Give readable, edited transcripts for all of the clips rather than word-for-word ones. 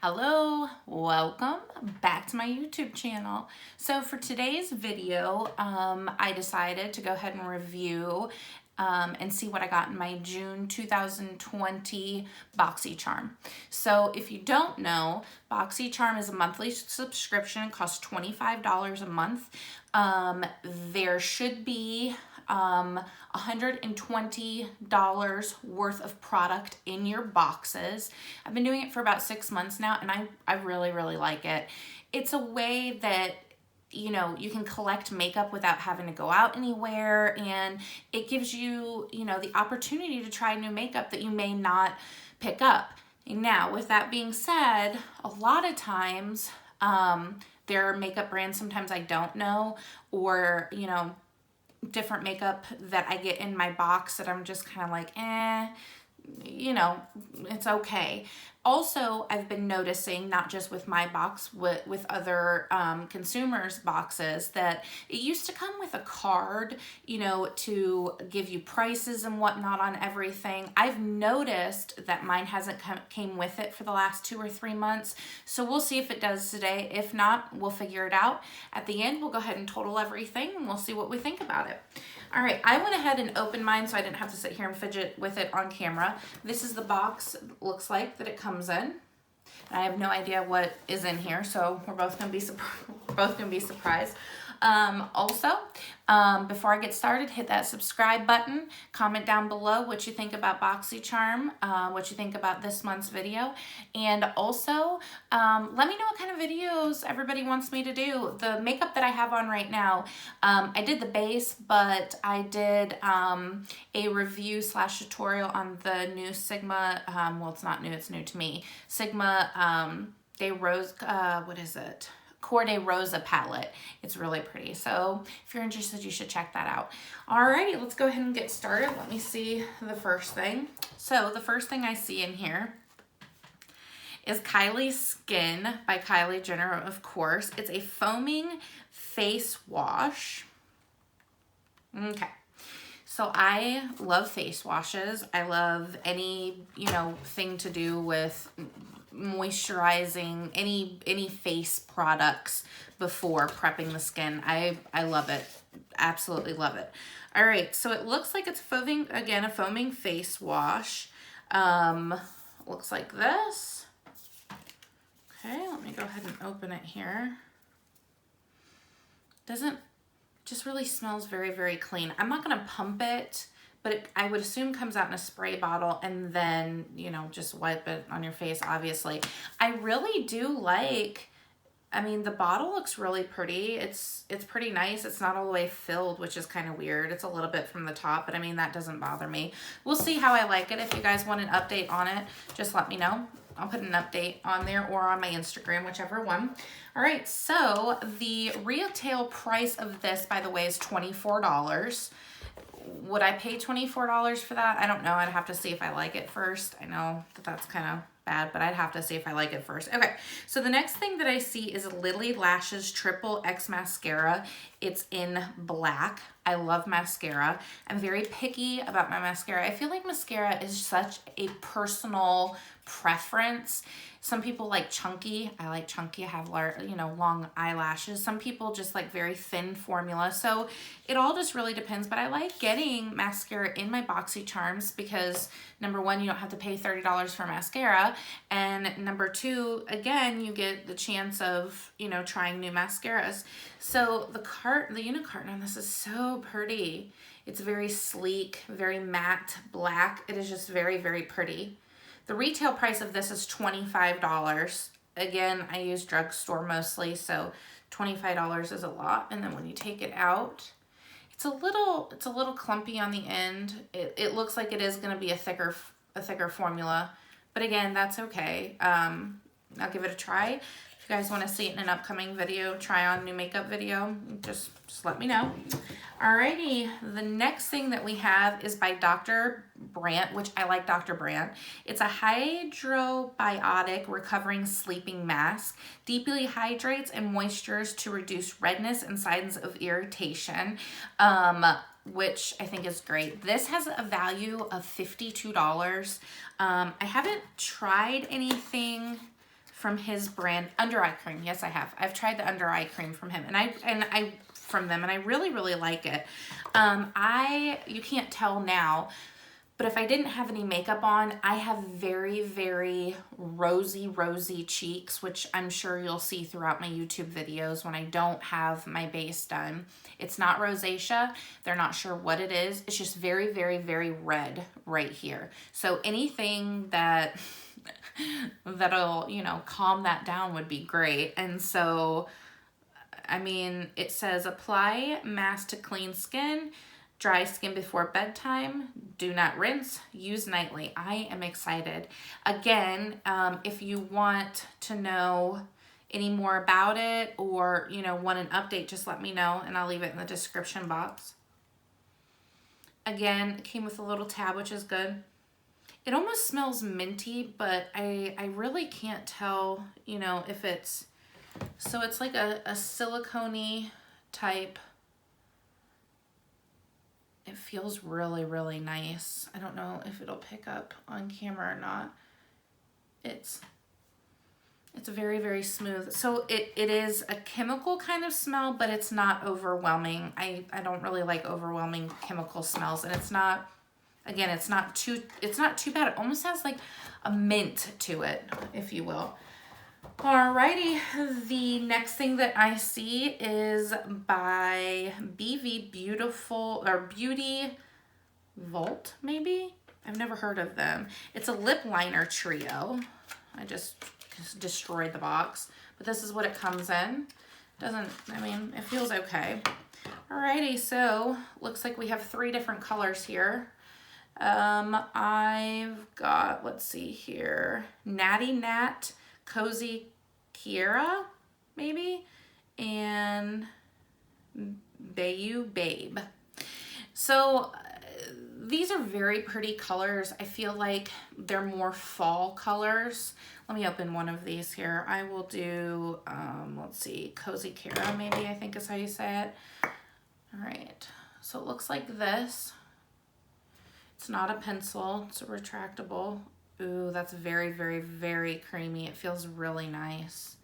Hello, welcome back to my YouTube channel. So for today's video, I decided to go ahead and review and see what I got in my June 2020 Boxycharm. So if you don't know, Boxycharm is a monthly subscription. It costs $25 a month. There should be $120 worth of product in your boxes. I've been doing it for about 6 months now, and I really, really like it. It's a way that you can collect makeup without having to go out anywhere, and it gives you, the opportunity to try new makeup that you may not pick up. Now, with that being said, a lot of times, there are makeup brands sometimes I don't know, or, different makeup that I get in my box that I'm just kind of like, it's okay. Also, I've been noticing, not just with my box, with other consumers' boxes, that it used to come with a card, to give you prices and whatnot on everything. I've noticed that mine hasn't came with it for the last 2 or 3 months, so we'll see if it does today. If not, we'll figure it out. At the end, we'll go ahead and total everything, and we'll see what we think about it. All right, I went ahead and opened mine so I didn't have to sit here and fidget with it on camera. This is the box, looks like, that it comes in. I have no idea what is in here, so we're both gonna be surprised. Before I get started, hit that subscribe button. Comment down below what you think about Boxycharm, what you think about this month's video, and also let me know what kind of videos everybody wants me to do. The makeup that I have on right now, I did the base, but I did a review / tutorial on the new Sigma, well, it's not new, it's new to me, Sigma De Rose, what is it? Corday Rosa palette. It's really pretty. So if you're interested, you should check that out. Alrighty, let's go ahead and get started. Let me see the first thing. So the first thing I see in here is Kylies Skin by Kylie Jenner, of course. It's a foaming face wash. Okay. So I love face washes. I love any, thing to do with moisturizing, any face products before prepping the skin. I love it. Absolutely love it. All right, so it looks like it's foaming, again, a foaming face wash. Looks like this. Okay, let me go ahead and open it here. Just really smells very, very clean. I'm not gonna pump it, but I would assume comes out in a spray bottle, and then, just wipe it on your face, obviously. I really do like, the bottle looks really pretty. It's pretty nice. It's not all the way filled, which is kind of weird. It's a little bit from the top, but that doesn't bother me. We'll see how I like it. If you guys want an update on it, just let me know. I'll put an update on there or on my Instagram, whichever one. All right, so the retail price of this, by the way, is $24. Would I pay $24 for that? I don't know. I'd have to see if I like it first. I know that that's kind of bad, but I'd have to see if I like it first. Okay, so the next thing that I see is Lilly Lashes Triple X Mascara. It's in black. I love mascara. I'm very picky about my mascara. I feel like mascara is such a personal preference. Some people like chunky. I like chunky. I have long eyelashes. Some people just like very thin formula. So it all just really depends. But I like getting mascara in my Boxycharms because, number one, you don't have to pay $30 for mascara. And number two, again, you get the chance of, trying new mascaras. So the unit carton on this is so pretty. It's very sleek, very matte black. It is just very, very pretty. The retail price of this is $25. Again, I use drugstore mostly, so $25 is a lot. And then when you take it out, it's a little clumpy on the end. It looks like it is going to be a thicker formula, but again, that's okay. I'll give it a try. If you guys want to see it in an upcoming video, try on new makeup video, just let me know. Alrighty, the next thing that we have is by Dr. Brandt, which I like Dr. Brandt. It's a hydrobiotic recovering sleeping mask. Deeply hydrates and moistures to reduce redness and signs of irritation, which I think is great. This has a value of $52. I haven't tried anything from his brand, under eye cream. Yes, I have. I've tried the under eye cream from him, and I from them, and I really, really like it. You can't tell now, but if I didn't have any makeup on, I have very, very rosy cheeks, which I'm sure you'll see throughout my YouTube videos when I don't have my base done. It's not rosacea. They're not sure what it is. It's just very, very, very red right here. So anything that'll, you know, calm that down would be great. And so, I mean, it says apply mask to clean skin. Dry skin before bedtime, do not rinse, use nightly. I am excited. Again, if you want to know any more about it or, you know, want an update, just let me know and I'll leave it in the description box. Again, it came with a little tab, which is good. It almost smells minty, but I really can't tell, you know, if it's, so it's like a silicone-y type. It feels really, really nice. I don't know if it'll pick up on camera or not. It's very, very smooth. So it is a chemical kind of smell, but it's not overwhelming. I don't really like overwhelming chemical smells, and it's not, again, it's not too bad. It almost has like a mint to it, if you will. Alrighty, the next thing that I see is by BV Beauty Vault, maybe? I've never heard of them. It's a lip liner trio. I just destroyed the box, but this is what it comes in. I mean, it feels okay. Alrighty, so looks like we have 3 different colors here. I've got, let's see here, Natty Nat, Cozy Kiera, maybe, and Bayou Babe. So these are very pretty colors. I feel like they're more fall colors. Let me open one of these here. I will do, let's see, Cozy Kiera, maybe, I think is how you say it. All right, so it looks like this. It's not a pencil, it's a retractable. Ooh, that's very, very, very creamy. It feels really nice.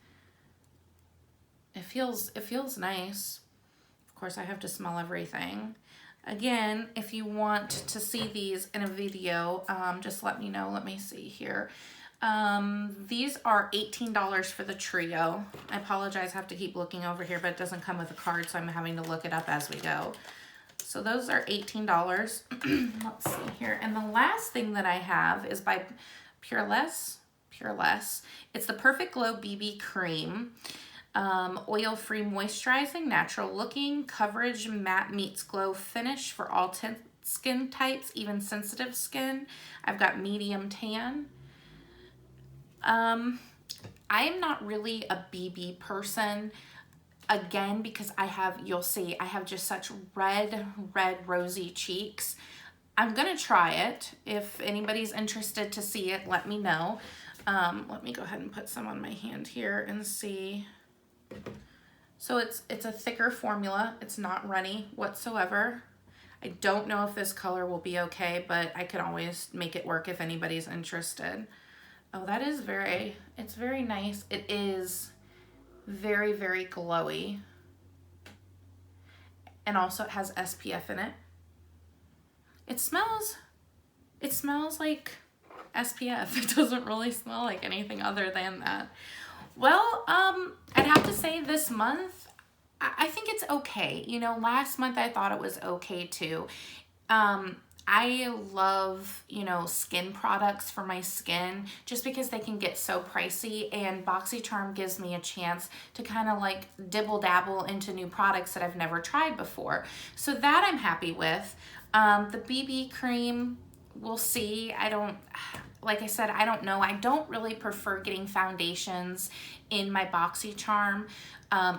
It feels nice. Of course, I have to smell everything. Again, if you want to see these in a video, just let me know. Let me see here. These are $18 for the trio. I apologize, I have to keep looking over here, but it doesn't come with a card, so I'm having to look it up as we go. So those are $18. Let's see here. And the last thing that I have is by Pureless. It's the Perfect Glow BB Cream. Oil-free moisturizing, natural looking, coverage, matte meets glow finish for all skin types, even sensitive skin. I've got medium tan. I am not really a BB person. Again, because you'll see, I have just such red, rosy cheeks. I'm gonna try it. If anybody's interested to see it, let me know. Let me go ahead and put some on my hand here and see. So it's a thicker formula. It's not runny whatsoever. I don't know if this color will be okay, but I could always make it work if anybody's interested. Oh, it's very nice. It is very, very glowy. And also it has SPF in it. It smells like SPF. It doesn't really smell like anything other than that. Well, I'd have to say this month, I think it's okay. You know, last month I thought it was okay too. I love, you know, skin products for my skin just because they can get so pricey, and Boxycharm gives me a chance to kind of like dibble dabble into new products that I've never tried before. So that I'm happy with. The BB cream, we'll see. Like I said, I don't know. I don't really prefer getting foundations in my Boxycharm.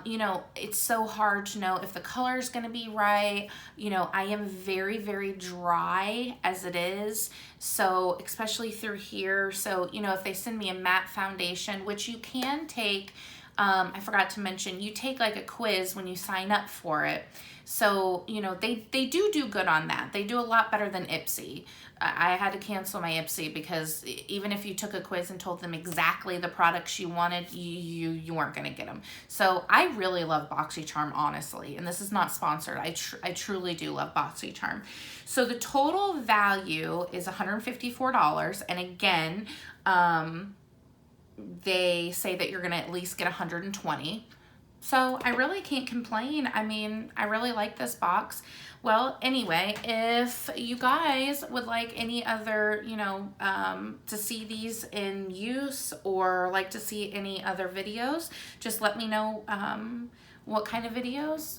You know, it's so hard to know if the color is going to be right. You know, I am very, very dry as it is. So, especially through here. So, you know, if they send me a matte foundation, which you can take I forgot to mention, you take like a quiz when you sign up for it. So, you know, they do good on that. They do a lot better than Ipsy. I had to cancel my Ipsy because even if you took a quiz and told them exactly the products you wanted, you weren't going to get them. So I really love Boxycharm, honestly. And this is not sponsored. I truly do love Boxycharm. So the total value is $154. And again, they say that you're going to at least get 120. So I really can't complain. I mean, I really like this box. Well, anyway, if you guys would like any other, you know, to see these in use or like to see any other videos, just let me know what kind of videos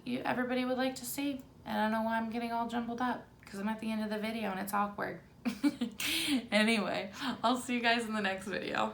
everybody would like to see. And I don't know why I'm getting all jumbled up because I'm at the end of the video and it's awkward. Anyway, I'll see you guys in the next video.